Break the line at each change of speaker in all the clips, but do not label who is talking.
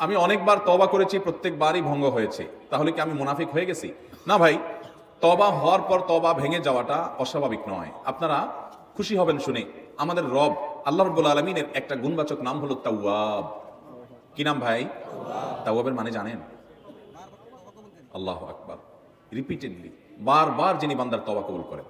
আমি অনেকবার তওবা করেছি, প্রত্যেকবারই ভঙ্গ হয়েছে, তাহলে কি আমি মুনাফিক হয়ে গেছি? না ভাই, তওবা হওয়ার পর তওবা ভেঙে যাওয়াটা অস্বাভাবিক নয়। আপনারা খুশি হবেন শুনে, আমাদের রব আল্লাহ রাব্বুল আলামিনের একটা গুণবাচক নাম হলো তাওয়াব। কি নাম ভাই? তাওয়াবের মানে জানেন? আল্লাহু আকবার। রিপিটেডলি, বারবার যিনি বান্দার তওবা কবুল করেন।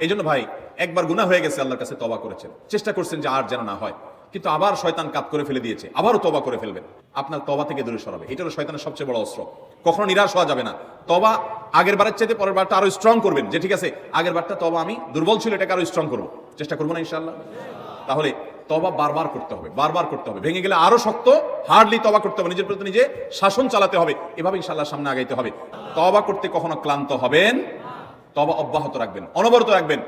এই জন্য ভাই, একবার গুনাহ হয়ে গেছে, আল্লাহর কাছে তওবা করেছেন, চেষ্টা করছেন যে আর যেন না হয়, কিন্তু আবার শয়তান কাত করে ফেলে দিয়েছে, আবারও তওবা করে ফেলবেন। আপনার তওবা থেকে দূরে সরাবে, এটা হলো শয়তানের সবচেয়ে বড় অস্ত্র। কখনো নিরাশ হওয়া যাবে না। তওবা আগের বারের চাইতে পরের বারটা আরো স্ট্রং করবেন, যে ঠিক আছে আগের বারটা তওবা আমি দুর্বল ছিল, এটাকে আরো স্ট্রং করবো, চেষ্টা করবো না ইনশাআল্লাহ। তাহলে তওবা বারবার করতে হবে, বারবার করতে হবে। ভেঙে গেলে আরো শক্ত হার্ডলি তওবা করতে হবে, নিজের প্রতি নিজে শাসন চালাতে হবে, এভাবে ইনশাআল্লাহ সামনে আগাইতে হবে। তওবা করতে কখনো ক্লান্ত হবেন, তওবা অব্যাহত রাখবেন, অনবরত রাখবেন।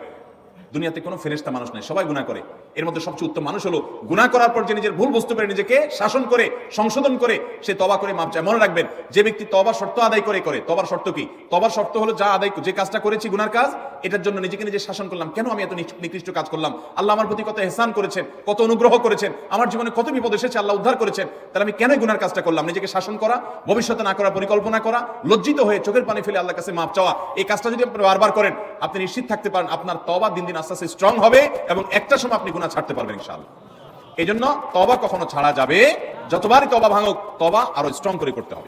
দুনিয়াতে কোনো ফেরেশতা মানুষ নাই, সবাই গুনাহ করে। এর মধ্যে সবচেয়ে উত্তম মানুষ হলো গুনাহ করার পর যে নিজের ভুল বুঝতে পারে, নিজেকে শাসন করে সংশোধন করে সে তওবা করে মাপ চায়। মনে রাখবেন, যে ব্যক্তি তওবার শর্ত আদায় করে তওবার শর্ত কি? তওবার শর্ত হলো যে কাজটা করেছি গুনার কাজ, এটার জন্য নিজেকে নিজে শাসন করলাম, কেন আমি এত নিকৃষ্ট কাজ করলাম, আল্লাহ আমার প্রতি কত ইহসান করেছেন, কত অনুগ্রহ করেছেন, আমার জীবনে কত বিপদ এসেছে, আল্লাহ উদ্ধার করেছেন, তাহলে আমি কেন গুনার কাজটা করলাম? নিজেকে শাসন করা, ভবিষ্যতে না করার পরিকল্পনা করা, লজ্জিত হয়ে চোখের পানি ফেলে আল্লাহর কাছে মাপ চাওয়া, এই কাজটা যদি আপনি বারবার করেন, আপনি নিশ্চিত থাকতে পারেন আপনার তওবা দিন দিন আস্তে আস্তে স্ট্রং হবে এবং একটা সময় আপনি গুনাহ ছাড়তে পারবেন ইনশাআল্লাহ। এই জন্য তওবা কখনো ছাড়া যাবে, যতবারই তওবা ভাঙুক, তওবা আরো স্ট্রং করে করতে হবে।